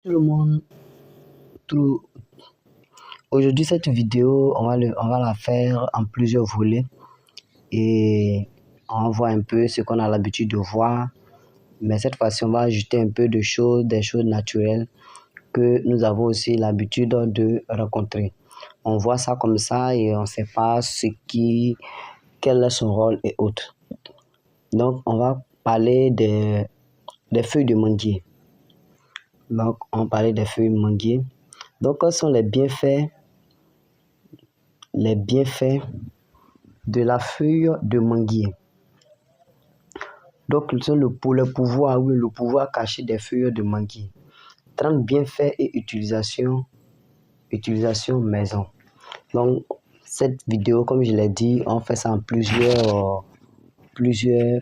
Tout le monde, tout... Aujourd'hui, cette vidéo, on va la faire en plusieurs volets et on va voir un peu ce qu'on a l'habitude de voir. Mais cette fois-ci, on va ajouter un peu de choses, des choses naturelles que nous avons aussi l'habitude de rencontrer. On voit ça comme ça et on ne sait pas quel est son rôle et autres. Donc, on va parler des feuilles de manguier. Donc, on va parler des feuilles de manguier. Donc, quels sont les bienfaits de la feuille de manguier? Donc, le pouvoir caché des feuilles de manguier. 30 bienfaits et utilisation maison. Donc, cette vidéo, comme je l'ai dit, on fait ça en plusieurs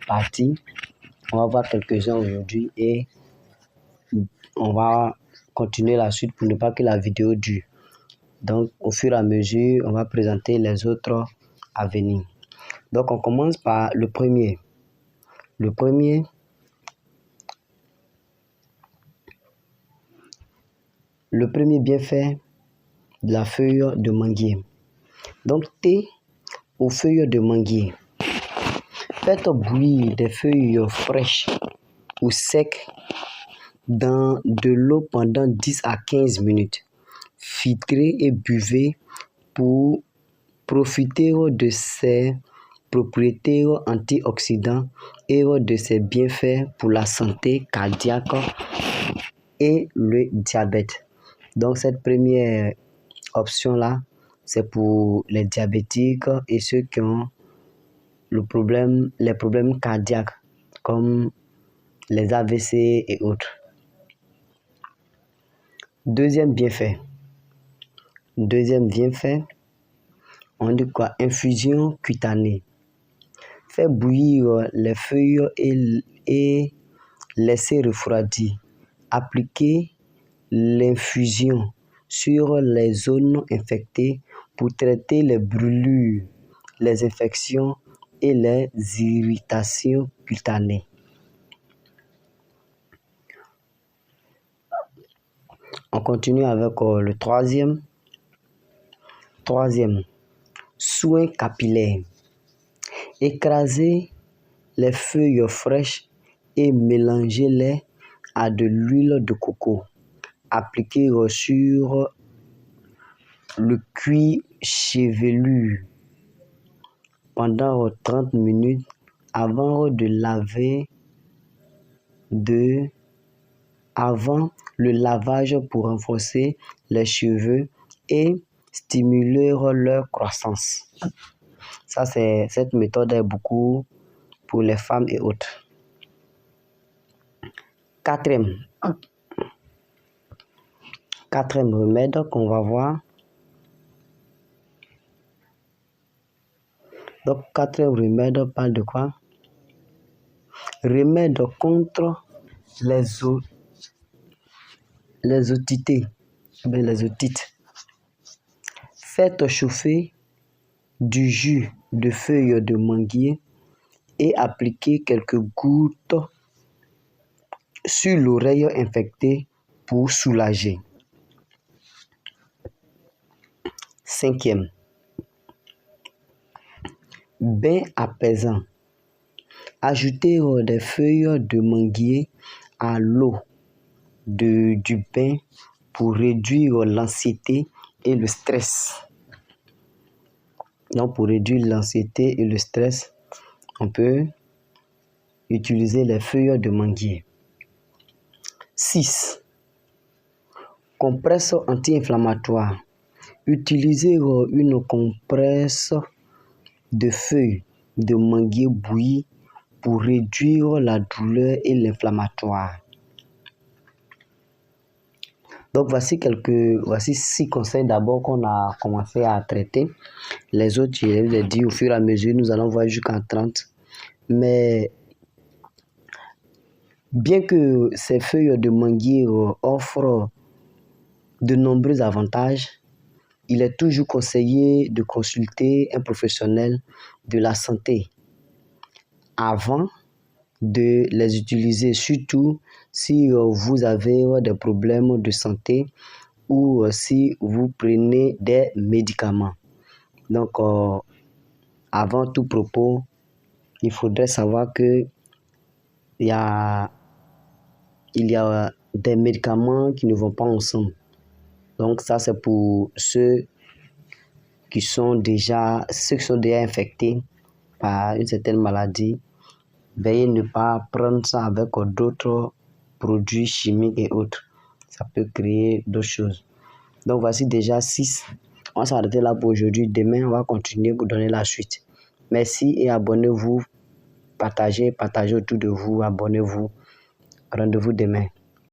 parties. On va voir quelques-uns aujourd'hui et on va continuer la suite pour ne pas que la vidéo dure. Donc, au fur et à mesure, on va présenter les autres à venir. Donc, on commence par le premier. Le premier bienfait de la feuille de manguier. Donc, thé aux feuilles de manguier. Faites bouillir des feuilles fraîches ou secs dans de l'eau pendant 10 à 15 minutes. Filtrez et buvez pour profiter de ses propriétés antioxydantes et de ses bienfaits pour la santé cardiaque et le diabète. Donc, cette première option-là, c'est pour les diabétiques et ceux qui ont les problèmes cardiaques, comme les AVC et autres. Deuxième bienfait, on dit quoi? Infusion cutanée. Fait bouillir les feuilles et laisser refroidir. Appliquez l'infusion sur les zones infectées pour traiter les brûlures, les infections et les irritations cutanées. On continue avec le troisième. Soins capillaires. Écrasez les feuilles fraîches et mélangez-les à de l'huile de coco. Appliquez sur le cuir chevelu pendant 30 minutes avant le lavage pour renforcer les cheveux et stimuler leur croissance. Cette méthode est beaucoup pour les femmes et autres. Quatrième remède qu'on va voir. Donc, quatrième remède parle de quoi? Remède contre les otites. Faites chauffer du jus de feuilles de manguier et appliquez quelques gouttes sur l'oreille infectée pour soulager. Cinquième, bain apaisant. Ajoutez des feuilles de manguier à l'eau du bain pour réduire l'anxiété et le stress. Donc, pour réduire l'anxiété et le stress, on peut utiliser les feuilles de manguier. 6. Compresse anti-inflammatoire. Utilisez une compresse de feuilles de manguier bouillie pour réduire la douleur et l'inflammatoire. Donc, voici 6 conseils d'abord qu'on a commencé à traiter. Les autres, je les ai dit au fur et à mesure, nous allons voir jusqu'à 30. Mais bien que ces feuilles de manguier offrent de nombreux avantages, il est toujours conseillé de consulter un professionnel de la santé avant de les utiliser, surtout si vous avez des problèmes de santé ou si vous prenez des médicaments. Donc, avant tout propos, il faudrait savoir que il y a des médicaments qui ne vont pas ensemble. Donc, ça, c'est pour ceux qui sont déjà infectés par une certaine maladie. Veuillez ne pas prendre ça avec d'autres produits chimiques et autres. Ça peut créer d'autres choses. Donc, voici déjà 6. On va s'arrêter là pour aujourd'hui. Demain, on va continuer pour donner la suite. Merci et abonnez-vous. Partagez autour de vous. Abonnez-vous. Rendez-vous demain.